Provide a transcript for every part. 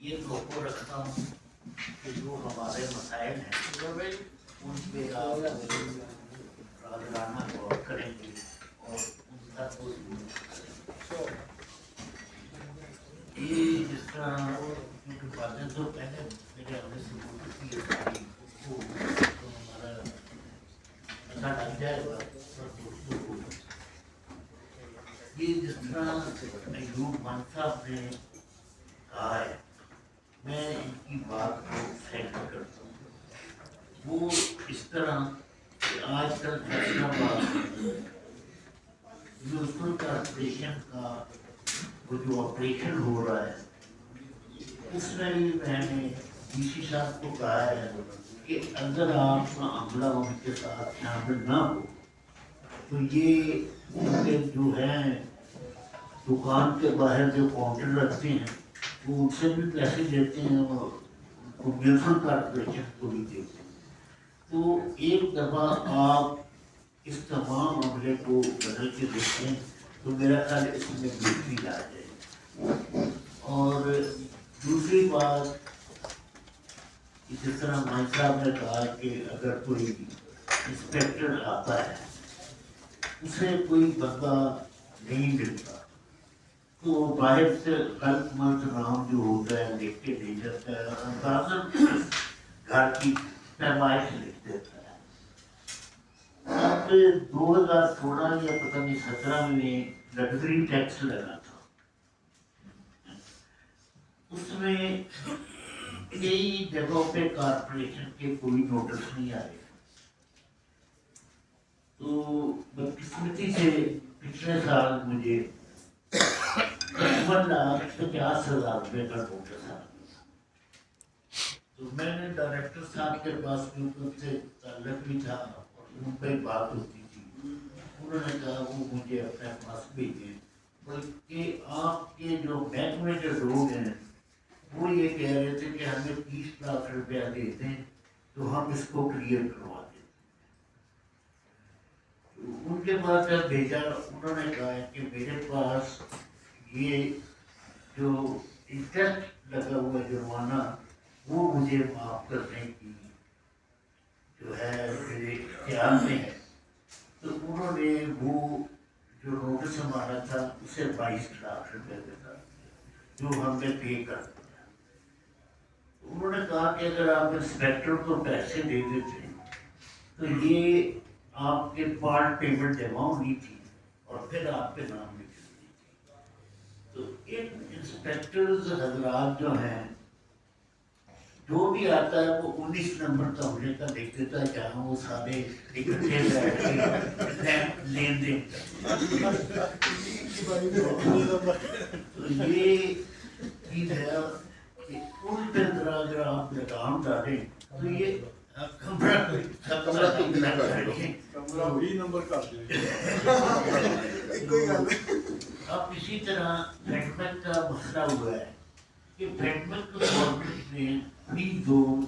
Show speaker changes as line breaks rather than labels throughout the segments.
ये लोगों रखता हूँ कि जो हमारे मसाइल हैं उन पे आप राजगाना गौर करेंगे और उनका कोई ये जिस तरह क्योंकि बातें तो पहले मेरे हमने सबूत की सारी उसको तो हमारा पता लग जाएगा ये जिस तरह अयूब मान साहब ने कहा है, मैं इनकी बात को सहमत करता हूँ। वो इस तरह कि आजकल फैसलाबाद म्यूनसिपल कॉर्पोरेशन का वो जो ऑपरेशन हो रहा है उसमें भी मैंने डीसी साहब को कहा है कि अगर आपका अमला उनके साथ शामिल ना हो तो ये उनके जो हैं दुकान के बाहर जो काउंटर रखते हैं वो उनसे भी पैसे लेते हैं और म्यूनसिपल कॉर्पोरेशन को भी देते हैं। तो एक दफ़ा आप इस तमाम मामले को बदल के देखें तो मेरा ख्याल इसमें बेहतरी आ जाए। और दूसरी बात जिस तरह मान साहब ने कहा कि अगर कोई इंस्पेक्टर आता है उसे कोई बंदा नहीं मिलता तो बाहर से गलत मलत नाम जो होता है लिख के दे जाता है, अंदाजन घर की पैमाइश लिख देता है। अब 2016 या पता नहीं 17 में लग्जरी टैक्स लगा था, उसमें कई जगहों पे कॉर्पोरेशन के कोई नोटिस नहीं आए। तो बदकिस्मती से पिछले साल मुझे 55,50,000 रुपये का नोटिस आया। तो मैंने डायरेक्टर साहब के पास क्योंकि उनसे ताल्लुक भी था और उन पर बात होती थी, उन्होंने कहा वो मुझे अपने पास भेजें, बल्कि आपके जो बैंक में जो लोग हैं वो ये कह रहे थे कि हमें 30 लाख रुपया देते हैं तो हम इसको क्लियर करवा देते। तो उनके पास जब भेजा उन्होंने कहा कि मेरे पास ये जो इंटरेस्ट लगा हुआ जुर्माना वो मुझे माफ़ करने की जो है मेरे ख्याल में है। तो उन्होंने वो जो नोटिस हमारा था उसे 22 लाख रुपये देता जो हमने पे कर दिया। तो उन्होंने कहा कि अगर आप इंस्पेक्टर को पैसे दे देते तो ये आपके पार्ट पेमेंट जमा होनी थी और फिर आपके नाम लिख देनी थी। तो इन इंस्पेक्टर्स हजरात जो हैं जो भी आता है वो 19 नंबर कमरे का देख देता है जहाँ वो सारे इकट्ठे लेन देन। तो ये चीज है कि उन पे अगर आप लगाम डालें तो ये कमरा तो बिना करेंगे अब इसी तरह फेडमेंट का मसला हुआ है कि फेडमेंट को गवर्नमेंट ने फ्री जोन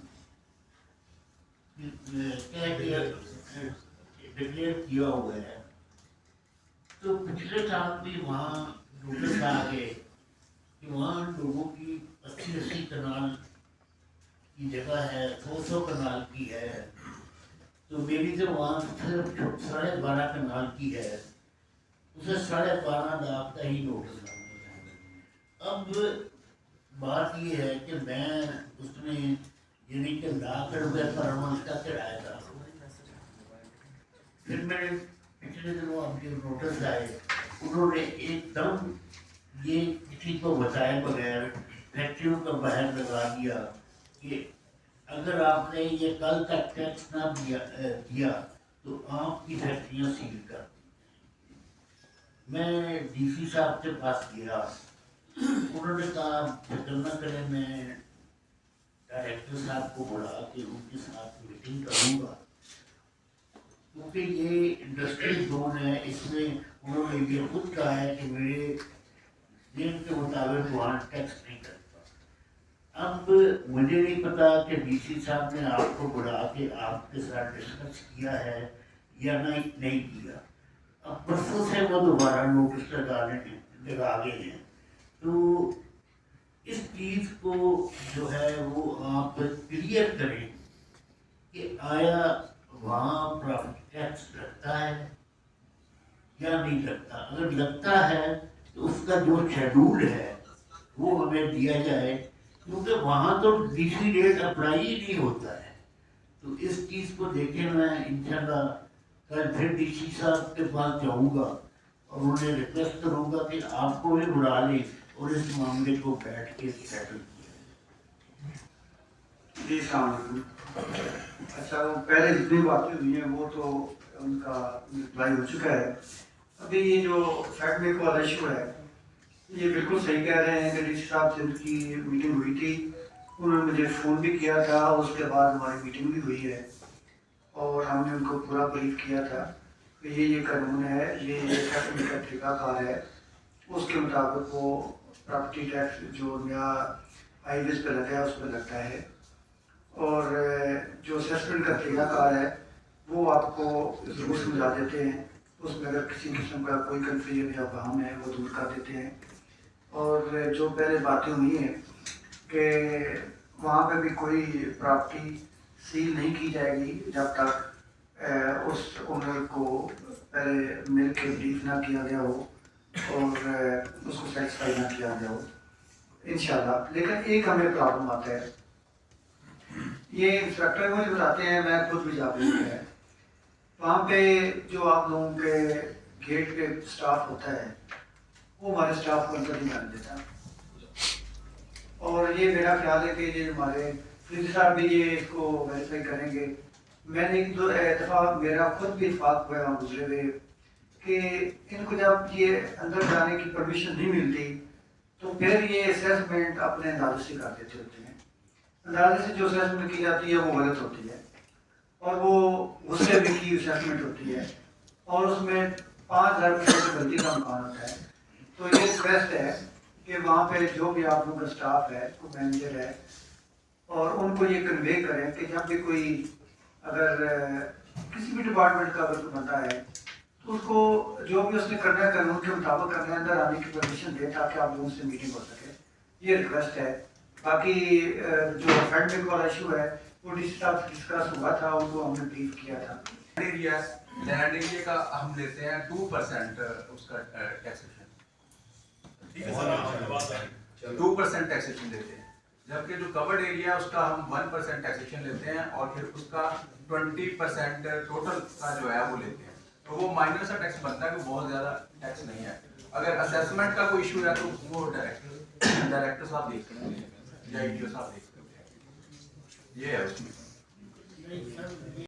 डिक्लेयर किया हुआ है। तो पिछले साल भी वहाँ नोटिस आ गए कि वहाँ लोगों की 80-80 कनाल की जगह है, 200 कनाल की है, तो मेरी तो वहाँ सिर्फ 12.5 कनाल की है, उसे 12.5 लाख का ही नोटिस आ गया। अब बात ये है कि मैं उसमें यानी कि लाख रुपये पर मंथ का किराया था। फिर मैंने पिछले दिनों आपके नोटिस आए, उन्होंने एकदम ये किसी को बताए बगैर फैक्ट्रियों का बाहर लगा दिया कि अगर आपने ये कल तक टैक्स ना दिया तो आपकी फैक्ट्रियाँ सील कर। मैं डीसी साहब के पास गया, उन्होंने कहा फिक्र न करें, मैं डायरेक्टर साहब को बुला के उनके साथ मीटिंग करूँगा, क्योंकि ये इंडस्ट्रियल जोन है, इसमें उन्होंने ये खुद कहा है कि मेरे नियम के मुताबिक वहाँ टैक्स नहीं करता। अब मुझे नहीं पता कि डीसी साहब ने आपको बुला के आपके साथ डिस्कस किया है या नहीं किया। अब परसों से वो दोबारा नोटिस लगा गए हैं। तो اس چیز کو جو ہے وہ آپ کلیئر کریں کہ آیا وہاں پرافٹ ٹیکس لگتا ہے یا نہیں لگتا. اگر لگتا ہے تو اس کا جو شیڈول ہے وہ ہمیں دیا جائے، کیونکہ وہاں تو ڈی سی ریٹ اپلائی ہی نہیں ہوتا ہے. تو اس چیز کو دیکھیں. میں انشاءاللہ کل پھر ڈی سی صاحب کے پاس جاؤں گا اور انہیں ریکویسٹ کروں گا کہ آپ کو بھی بلا لیں اور اس معاملے کو بیٹھ کے سیٹل کیا.
جی السلام علیکم. اچھا، وہ پہلے جتنی باتیں ہوئی ہیں وہ تو ان کا رپلائی ہو چکا ہے. ابھی یہ جو فیکٹ میک والا ایشو ہے یہ بالکل صحیح کہہ رہے ہیں کہ ڈی سی صاحب سے ان کی میٹنگ ہوئی تھی. انہوں نے مجھے فون بھی کیا تھا اور اس کے بعد ہماری میٹنگ بھی ہوئی ہے اور ہم نے ان کو پورا بریف کیا تھا کہ یہ قانون ہے، یہ سیٹلمنٹ کا طریقہ کار ہے. اس کے مطابق وہ پراپرٹی ٹیکس جو نیا ہائی ویز پہ لگا ہے اس پہ لگتا ہے، اور جو اسیسمنٹ کا طریقہ کار ہے وہ آپ کو ضرور سمجھا دیتے ہیں. اس میں اگر کسی قسم کا کوئی کنفیوژن یا وہم ہے وہ دور کر دیتے ہیں. اور جو پہلے باتیں ہوئی ہیں کہ وہاں پہ بھی کوئی پراپرٹی سیل نہیں کی جائے گی جب تک اس اونر کو پہلے مل کے بریف نہ کیا گیا ہو اور اس کو سیٹسفائی نہ کیا گیا ہو انشاءاللہ. لیکن ایک ہمیں پرابلم آتا ہے، یہ انسپیکٹر مجھے بتاتے ہیں، میں خود بھی جا رہی ہے وہاں پہ جو آپ لوگوں کے گیٹ پہ اسٹاف ہوتا ہے وہ ہمارے اسٹاف کو انٹر نہیں کرنے دیتا. اور یہ میرا خیال ہے کہ یہ ہمارے پرنسپل صاحب بھی یہ اس کو ویریفائی کریں گے. میں نے ایک دو دفعہ میرا خود بھی اتفاق ہوا وہاں گزرے ہوئے کہ ان کو جب یہ اندر جانے کی پرمیشن نہیں ملتی تو پھر یہ اسیسمنٹ اپنے اندازے سے کر دیتے ہوتے ہیں. اندازے سے جو اسیسمنٹ کی جاتی ہے وہ غلط ہوتی ہے اور وہ غصے میں کی اسیسمنٹ ہوتی ہے اور اس میں 5,000 روپئے کی غلطی کا امکان ہوتا ہے. تو یہ ریکویسٹ ہے کہ وہاں پہ جو بھی آپ لوگوں کا اسٹاف ہے، کوئی مینیجر ہے، اور ان کو یہ کنوے کریں کہ جب بھی کوئی اگر کسی بھی ڈپارٹمنٹ کا اگر کوئی بندہ ہے تو اس کو جو بھی اس نے کرنا ہے قانون کے مطابق کرنے اندر آنے کی پرمیشن دے تاکہ آپ لوگوں سے میٹنگ ہو سکے. یہ ریکویسٹ ہے. باقی جو فیکٹ میک والا ایشو ہے وہ ڈی سی صاحب سے ڈسکس ہوا تھا، ان کو ہم نے بریف کیا تھا.
لینڈ ایریا کا ہم لیتے ہیں 2% اس کا ٹیکسیشن، 2% ٹیکسیشن لیتے ہیں، جبکہ جو کورڈ ایریا ہے اس کا ہم 1% ٹیکسیشن لیتے ہیں اور پھر اس کا 20% ٹوٹل کا جو ہے وہ لیتے ہیں. تو وہ مائنر سا ٹیکس بنتا ہے کہ بہت زیادہ ٹیکس نہیں ہے. اگر اسیسمنٹ کا کوئی ایشو ہے تو وہ ڈائریکٹر صاحب دیکھ سکتے ہیں یا ایڈیو صاحب دیکھ سکتے ہیں. یہ ہے اس میں.